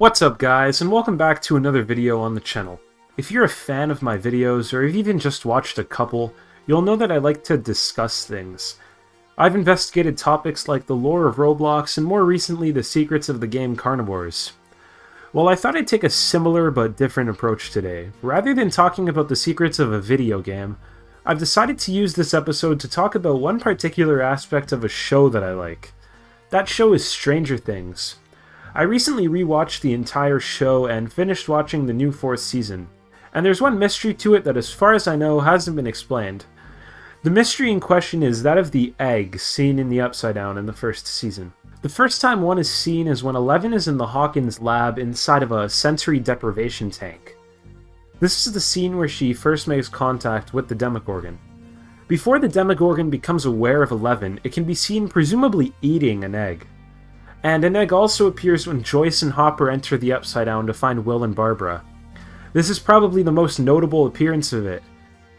What's up guys, and welcome back to another video on the channel. If you're a fan of my videos, or you've even just watched a couple, you'll know that I like to discuss things. I've investigated topics like the lore of Roblox, and more recently the secrets of the game Carnivores. Well, I thought I'd take a similar but different approach today. Rather than talking about the secrets of a video game, I've decided to use this episode to talk about one particular aspect of a show that I like. That show is Stranger Things. I recently rewatched the entire show and finished watching the new 4th season, and there's one mystery to it that as far as I know hasn't been explained. The mystery in question is that of the egg seen in the Upside Down in the 1st season. The first time one is seen is when Eleven is in the Hawkins lab inside of a sensory deprivation tank. This is the scene where she first makes contact with the Demogorgon. Before the Demogorgon becomes aware of Eleven, it can be seen presumably eating an egg. And an egg also appears when Joyce and Hopper enter the Upside Down to find Will and Barbara. This is probably the most notable appearance of it,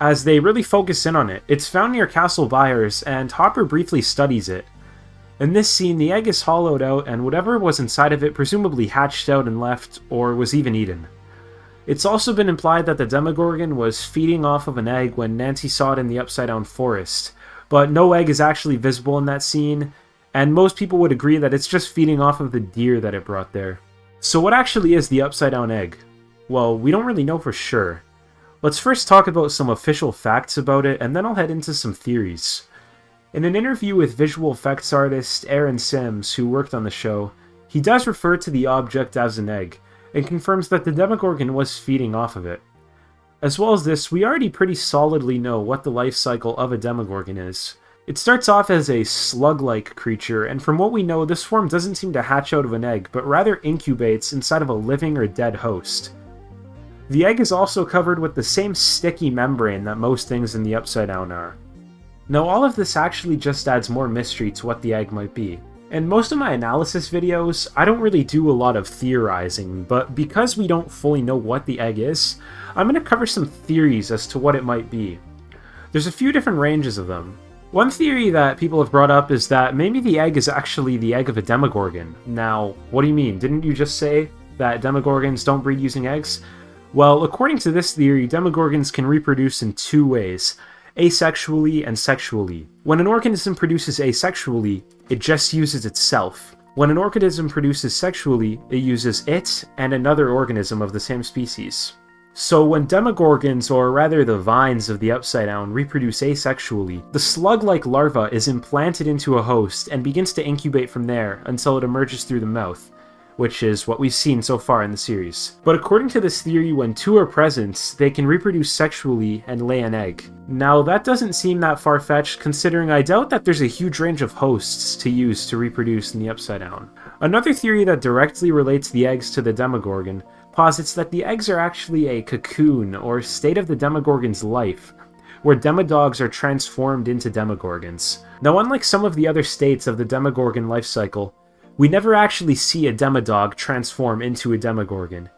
as they really focus in on it. It's found near Castle Byers, and Hopper briefly studies it. In this scene, the egg is hollowed out, and whatever was inside of it presumably hatched out and left, or was even eaten. It's also been implied that the Demogorgon was feeding off of an egg when Nancy saw it in the Upside Down forest, but no egg is actually visible in that scene, and most people would agree that it's just feeding off of the deer that it brought there. So what actually is the Upside Down egg? Well, we don't really know for sure. Let's first talk about some official facts about it, and then I'll head into some theories. In an interview with visual effects artist Aaron Sims, who worked on the show, he does refer to the object as an egg, and confirms that the Demogorgon was feeding off of it. As well as this, we already pretty solidly know what the life cycle of a Demogorgon is. It starts off as a slug-like creature, and from what we know, this form doesn't seem to hatch out of an egg, but rather incubates inside of a living or dead host. The egg is also covered with the same sticky membrane that most things in the Upside Down are. Now, all of this actually just adds more mystery to what the egg might be. In most of my analysis videos, I don't really do a lot of theorizing, but because we don't fully know what the egg is, I'm going to cover some theories as to what it might be. There's a few different ranges of them. One theory that people have brought up is that maybe the egg is actually the egg of a Demogorgon. Now, what do you mean? Didn't you just say that Demogorgons don't breed using eggs? Well, according to this theory, Demogorgons can reproduce in two ways, asexually and sexually. When an organism produces asexually, it just uses itself. When an organism produces sexually, it uses it and another organism of the same species. So when Demogorgons, or rather the vines of the Upside Down, reproduce asexually, the slug-like larva is implanted into a host and begins to incubate from there until it emerges through the mouth, which is what we've seen so far in the series. But according to this theory, when two are present, they can reproduce sexually and lay an egg. Now that doesn't seem that far-fetched, considering I doubt that there's a huge range of hosts to use to reproduce in the Upside Down. Another theory that directly relates the eggs to the Demogorgon posits that the eggs are actually a cocoon, or state of the Demogorgon's life, where Demodogs are transformed into Demogorgons. Now, unlike some of the other states of the Demogorgon life cycle, we never actually see a Demodog transform into a Demogorgon,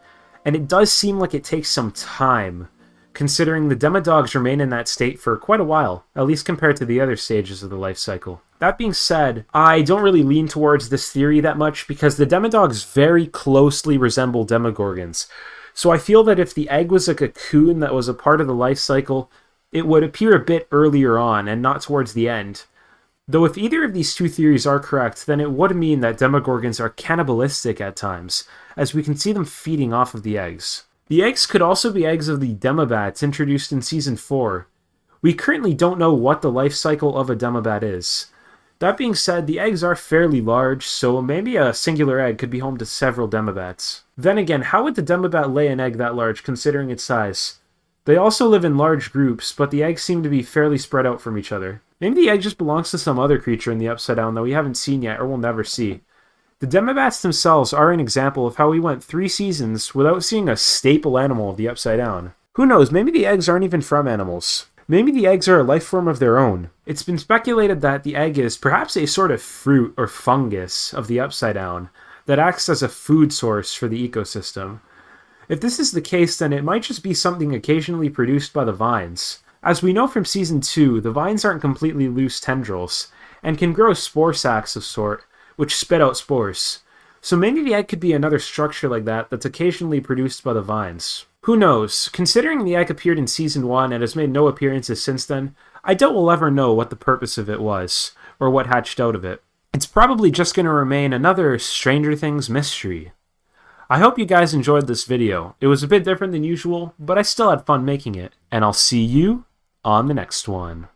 and it does seem like it takes some time, considering the Demodogs remain in that state for quite a while, at least compared to the other stages of the life cycle. That being said, I don't really lean towards this theory that much because the Demodogs very closely resemble Demogorgons, so I feel that if the egg was a cocoon that was a part of the life cycle, it would appear a bit earlier on and not towards the end. Though if either of these two theories are correct, then it would mean that Demogorgons are cannibalistic at times, as we can see them feeding off of the eggs. The eggs could also be eggs of the Demobats introduced in Season 4. We currently don't know what the life cycle of a Demobat is. That being said, the eggs are fairly large, so maybe a singular egg could be home to several Demobats. Then again, how would the Demobat lay an egg that large considering its size? They also live in large groups, but the eggs seem to be fairly spread out from each other. Maybe the egg just belongs to some other creature in the Upside Down that we haven't seen yet or will never see. The Demobats themselves are an example of how we went 3 seasons without seeing a staple animal of the Upside Down. Who knows, maybe the eggs aren't even from animals. Maybe the eggs are a life form of their own. It's been speculated that the egg is perhaps a sort of fruit or fungus of the Upside Down that acts as a food source for the ecosystem. If this is the case, then it might just be something occasionally produced by the vines. As we know from Season 2, the vines aren't completely loose tendrils, and can grow spore sacs of sort, which spit out spores. So maybe the egg could be another structure like that that's occasionally produced by the vines. Who knows? Considering the egg appeared in Season 1 and has made no appearances since then, I doubt we'll ever know what the purpose of it was, or what hatched out of it. It's probably just going to remain another Stranger Things mystery. I hope you guys enjoyed this video. It was a bit different than usual, but I still had fun making it, and I'll see you on the next one.